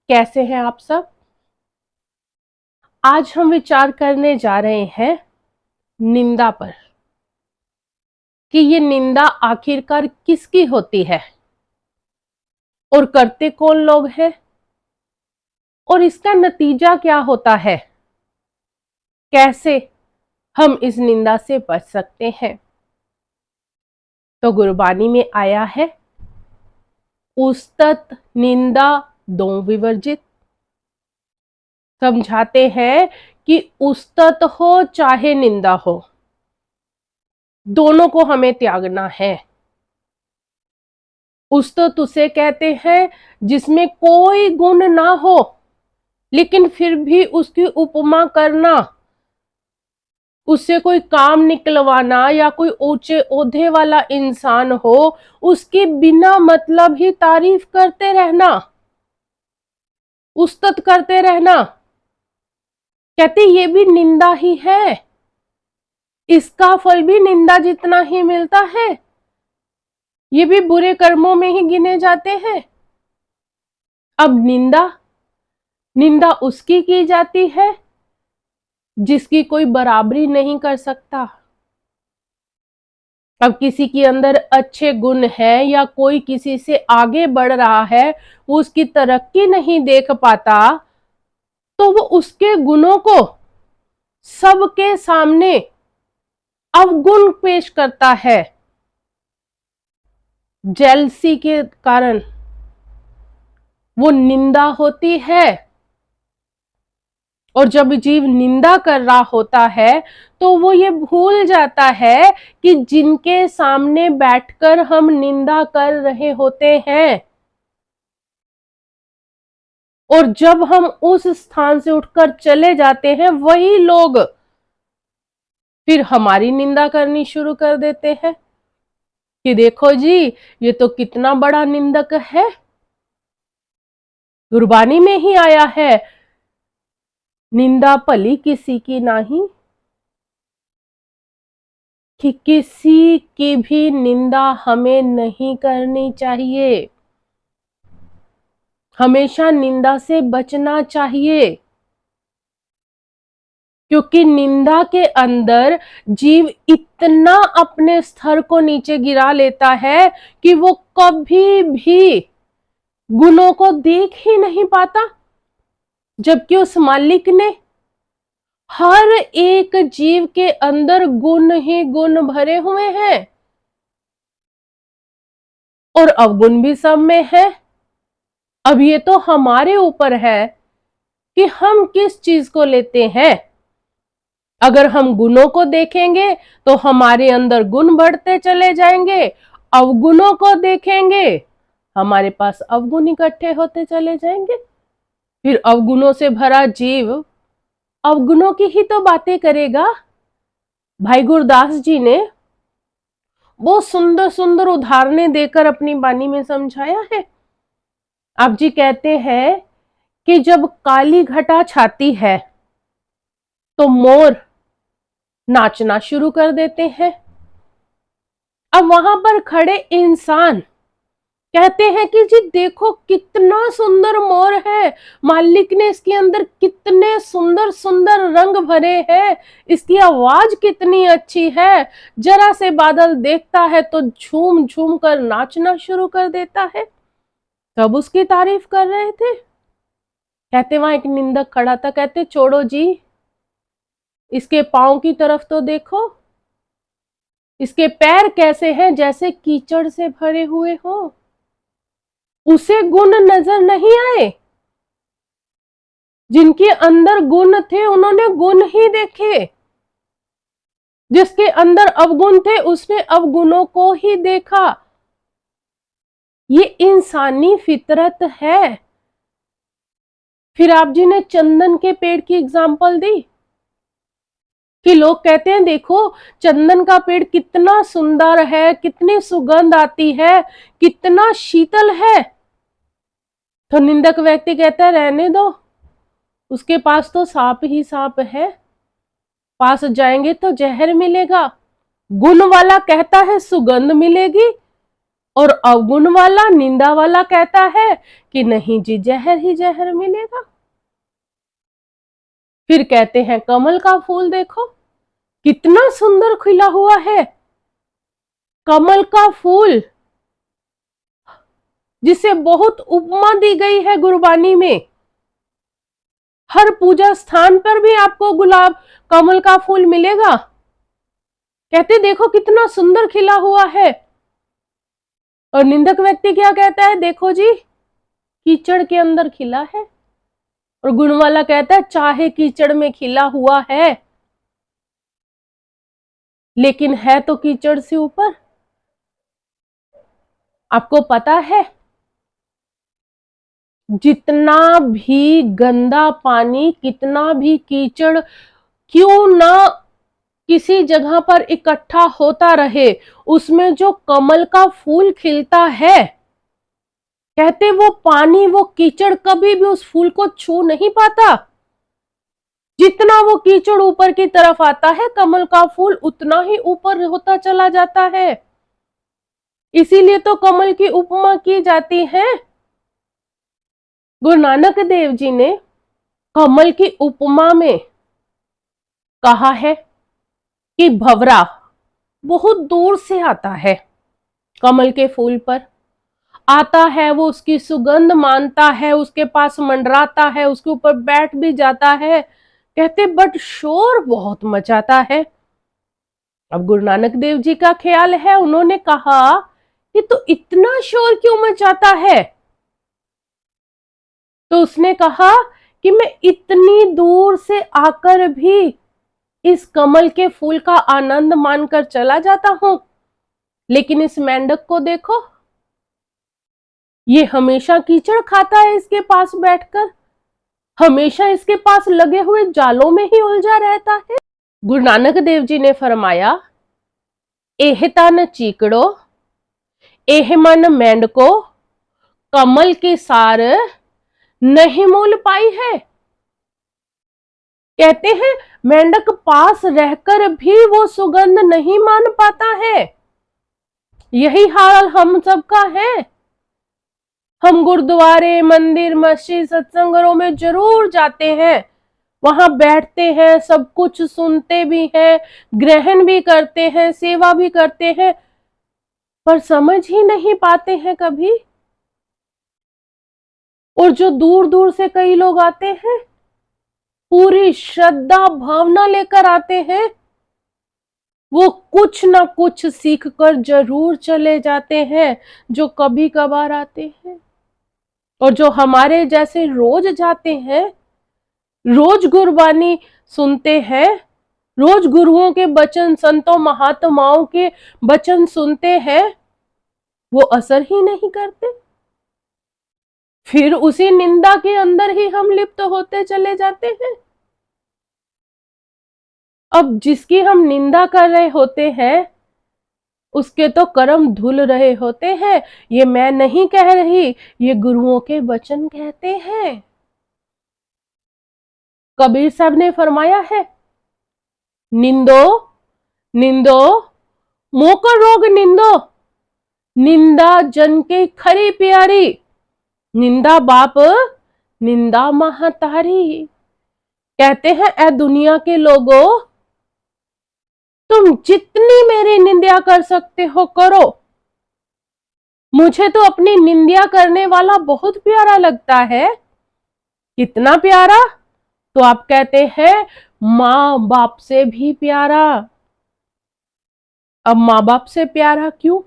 कैसे हैं आप सब। आज हम विचार करने जा रहे हैं निंदा पर कि ये निंदा आखिरकार किसकी होती है और करते कौन लोग हैं और इसका नतीजा क्या होता है, कैसे हम इस निंदा से बच सकते हैं। तो गुरबानी में आया है, उस्तत निंदा दो विवर्जित। समझाते हैं कि उस्तत हो चाहे निंदा हो, दोनों को हमें त्यागना है। उस्तत उसे कहते हैं जिसमें कोई गुण ना हो लेकिन फिर भी उसकी उपमा करना, उससे कोई काम निकलवाना, या कोई ऊंचे ओहदे वाला इंसान हो उसकी बिना मतलब ही तारीफ करते रहना, उस्तत करते रहना। कहते ये भी निंदा ही है, इसका फल भी निंदा जितना ही मिलता है, ये भी बुरे कर्मों में ही गिने जाते हैं। अब निंदा उसकी की जाती है जिसकी कोई बराबरी नहीं कर सकता। अब किसी के अंदर अच्छे गुण है या कोई किसी से आगे बढ़ रहा है, वो उसकी तरक्की नहीं देख पाता, तो वो उसके गुणों को सबके सामने अवगुण पेश करता है। जेलसी के कारण वो निंदा होती है। और जब जीव निंदा कर रहा होता है तो वो ये भूल जाता है कि जिनके सामने बैठकर हम निंदा कर रहे होते हैं, और जब हम उस स्थान से उठकर चले जाते हैं वही लोग फिर हमारी निंदा करनी शुरू कर देते हैं कि देखो जी, ये तो कितना बड़ा निंदक है। गुरबानी में ही आया है, निंदा भली किसी की नहीं, कि किसी की भी निंदा हमें नहीं करनी चाहिए, हमेशा निंदा से बचना चाहिए। क्योंकि निंदा के अंदर जीव इतना अपने स्तर को नीचे गिरा लेता है कि वो कभी भी गुणों को देख ही नहीं पाता, जबकि उस मालिक ने हर एक जीव के अंदर गुण ही गुण भरे हुए हैं और अवगुण भी सब में है। अब ये तो हमारे ऊपर है कि हम किस चीज को लेते हैं। अगर हम गुणों को देखेंगे तो हमारे अंदर गुण बढ़ते चले जाएंगे, अवगुणों को देखेंगे हमारे पास अवगुण इकट्ठे होते चले जाएंगे। फिर अवगुणों से भरा जीव अवगुणों की ही तो बातें करेगा। भाई गुरदास जी ने बहुत सुंदर सुंदर उदाहरणें देकर अपनी वाणी में समझाया है। आप जी कहते हैं कि जब काली घटा छाती है तो मोर नाचना शुरू कर देते हैं। अब वहां पर खड़े इंसान कहते हैं कि जी देखो कितना सुंदर मोर है, मालिक ने इसके अंदर कितने सुंदर सुंदर रंग भरे हैं, इसकी आवाज कितनी अच्छी है, जरा से बादल देखता है तो झूम झूम कर नाचना शुरू कर देता है। तब उसकी तारीफ कर रहे थे। कहते वहां एक निंदक खड़ा था, कहते छोड़ो जी, इसके पांव की तरफ तो देखो, इसके पैर कैसे हैं, जैसे कीचड़ से भरे हुए हो। उसे गुण नजर नहीं आए, जिनके अंदर गुण थे उन्होंने गुण ही देखे, जिसके अंदर अवगुण थे उसने अवगुणों को ही देखा। ये इंसानी फितरत है। फिर आप जी ने चंदन के पेड़ की एग्जाम्पल दी कि लोग कहते हैं देखो चंदन का पेड़ कितना सुंदर है, कितनी सुगंध आती है, कितना शीतल है। तो निंदक व्यक्ति कहता है रहने दो, उसके पास तो सांप ही सांप है, पास जाएंगे तो जहर मिलेगा। गुण वाला कहता है सुगंध मिलेगी, और अवगुण वाला, निंदा वाला कहता है कि नहीं जी, जहर ही जहर मिलेगा। फिर कहते हैं कमल का फूल देखो कितना सुंदर खिला हुआ है। कमल का फूल जिसे बहुत उपमा दी गई है गुरबानी में। हर पूजा स्थान पर भी आपको गुलाब कमल का फूल मिलेगा। कहते देखो कितना सुंदर खिला हुआ है। और निंदक व्यक्ति क्या कहता है, देखो जी कीचड़ के अंदर खिला है। और गुण वाला कहता है चाहे कीचड़ में खिला हुआ है, लेकिन है तो कीचड़ से ऊपर। आपको पता है जितना भी गंदा पानी, कितना भी कीचड़ क्यों ना किसी जगह पर इकट्ठा होता रहे, उसमें जो कमल का फूल खिलता है, कहते वो पानी, वो कीचड़ कभी भी उस फूल को छू नहीं पाता। जितना वो कीचड़ ऊपर की तरफ आता है, कमल का फूल उतना ही ऊपर होता चला जाता है। इसीलिए तो कमल की उपमा की जाती है। गुरु नानक देव जी ने कमल की उपमा में कहा है कि भंवरा बहुत दूर से आता है, कमल के फूल पर आता है, वो उसकी सुगंध मानता है, उसके पास मंडराता है, उसके ऊपर बैठ भी जाता है। कहते बट शोर बहुत मचाता है। अब गुरु नानक देव जी का ख्याल है, उन्होंने कहा कि तो इतना शोर क्यों मचाता है। तो उसने कहा कि मैं इतनी दूर से आकर भी इस कमल के फूल का आनंद मानकर चला जाता हूं, लेकिन इस मेंढक को देखो, ये हमेशा कीचड़ खाता है, इसके पास बैठकर हमेशा इसके पास लगे हुए जालों में ही उलझा रहता है। गुरु नानक देव जी ने फरमाया, एह तन चीकड़ो एह मन मेंढको, कमल की सार नहीं मोल पाई है। कहते हैं मेंढक पास रहकर भी वो सुगंध नहीं मान पाता है। यही हाल हम सबका है। हम गुरुद्वारे, मंदिर, मस्जिद, सत्संगों में जरूर जाते हैं, वहां बैठते हैं, सब कुछ सुनते भी हैं, ग्रहण भी करते हैं, सेवा भी करते हैं, पर समझ ही नहीं पाते हैं कभी। और जो दूर दूर से कई लोग आते हैं, पूरी श्रद्धा भावना लेकर आते हैं, वो कुछ ना कुछ सीख कर जरूर चले जाते हैं, जो कभी कभार आते हैं। और जो हमारे जैसे रोज जाते हैं, रोज गुरबानी सुनते हैं, रोज गुरुओं के वचन, संतों महात्माओं के वचन सुनते हैं, वो असर ही नहीं करते। फिर उसी निंदा के अंदर ही हम लिप्त होते चले जाते हैं। अब जिसकी हम निंदा कर रहे होते हैं, उसके तो कर्म धुल रहे होते हैं। ये मैं नहीं कह रही, ये गुरुओं के वचन कहते हैं। कबीर साहब ने फरमाया है, निंदो निंदो मोकर रोग निंदो, निंदा जन के खरी प्यारी, निंदा बाप निंदा महतारी। कहते हैं ए दुनिया के लोगों, तुम जितनी मेरी निंदा कर सकते हो करो, मुझे तो अपनी निंदा करने वाला बहुत प्यारा लगता है। कितना प्यारा? तो आप कहते हैं मां बाप से भी प्यारा। अब मां बाप से प्यारा क्यों?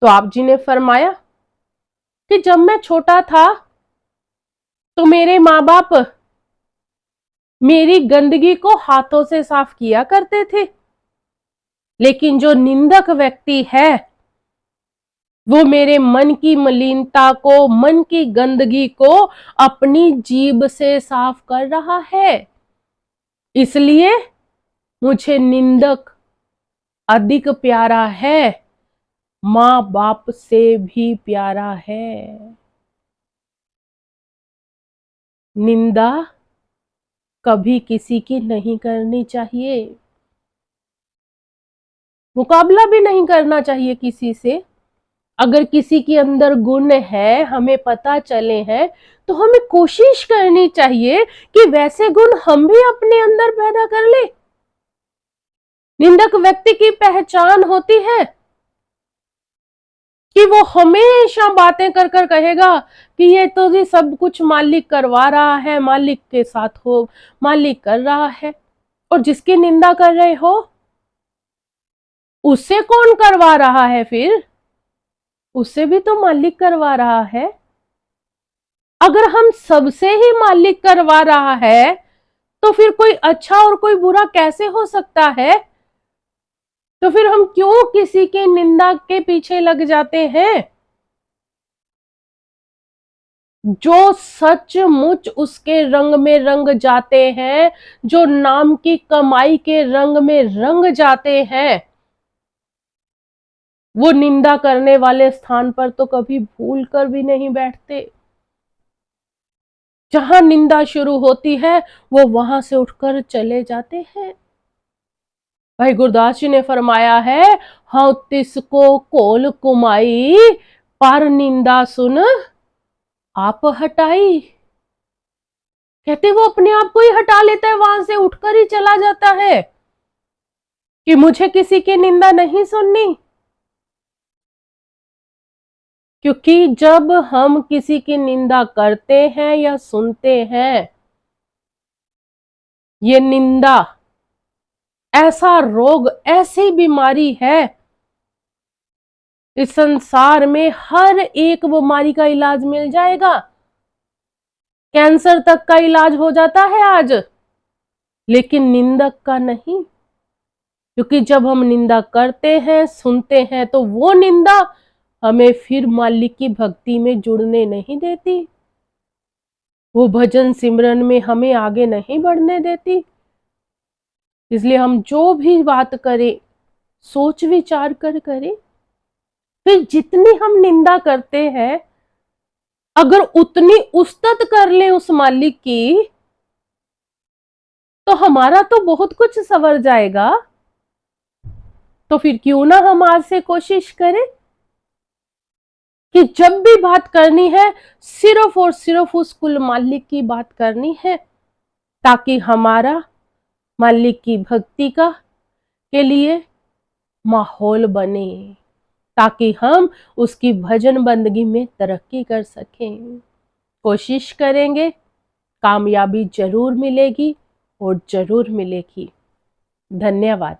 तो आप जी ने फरमाया कि जब मैं छोटा था तो मेरे मां बाप मेरी गंदगी को हाथों से साफ किया करते थे, लेकिन जो निंदक व्यक्ति है, वो मेरे मन की मलिनता को, मन की गंदगी को अपनी जीभ से साफ कर रहा है। इसलिए मुझे निंदक अधिक प्यारा है, मां बाप से भी प्यारा है। निंदा कभी किसी की नहीं करनी चाहिए, मुकाबला भी नहीं करना चाहिए किसी से। अगर किसी के अंदर गुण है, हमें पता चले हैं, तो हमें कोशिश करनी चाहिए कि वैसे गुण हम भी अपने अंदर पैदा कर ले। निंदक व्यक्ति की पहचान होती है कि वो हमेशा बातें कर कर कहेगा कि ये तो जी सब कुछ मालिक करवा रहा है, मालिक के साथ हो, मालिक कर रहा है। और जिसकी निंदा कर रहे हो उससे कौन करवा रहा है? फिर उससे भी तो मालिक करवा रहा है। अगर हम सबसे ही मालिक करवा रहा है तो फिर कोई अच्छा और कोई बुरा कैसे हो सकता है? तो फिर हम क्यों किसी की निंदा के पीछे लग जाते हैं? जो सचमुच उसके रंग में रंग जाते हैं, जो नाम की कमाई के रंग में रंग जाते हैं, वो निंदा करने वाले स्थान पर तो कभी भूल कर भी नहीं बैठते। जहां निंदा शुरू होती है वो वहां से उठकर चले जाते हैं। भाई गुरदास जी ने फरमाया है, हाँ तिसको कोल कुमाई, पर निंदा सुन आप हटाई। कहते वो अपने आप को ही हटा लेता है, वहां से उठकर ही चला जाता है कि मुझे किसी की निंदा नहीं सुननी। क्योंकि जब हम किसी की निंदा करते हैं या सुनते हैं, ये निंदा ऐसा रोग, ऐसी बीमारी है, इस संसार में हर एक बीमारी का इलाज मिल जाएगा। कैंसर तक का इलाज हो जाता है आज, लेकिन निंदक का नहीं। क्योंकि जब हम निंदा करते हैं, सुनते हैं, तो वो निंदा हमें फिर मालिक की भक्ति में जुड़ने नहीं देती, वो भजन सिमरन में हमें आगे नहीं बढ़ने देती। इसलिए हम जो भी बात करें सोच विचार कर करें। फिर जितनी हम निंदा करते हैं, अगर उतनी उस्तत कर लें उस मालिक की, तो हमारा तो बहुत कुछ संवर जाएगा। तो फिर क्यों ना हम आज से कोशिश करें कि जब भी बात करनी है सिर्फ और सिर्फ उस कुल मालिक की बात करनी है, ताकि हमारा मालिक की भक्ति का के लिए माहौल बने, ताकि हम उसकी भजन बंदगी में तरक्की कर सकें। कोशिश करेंगे, कामयाबी जरूर मिलेगी और जरूर मिलेगी। धन्यवाद।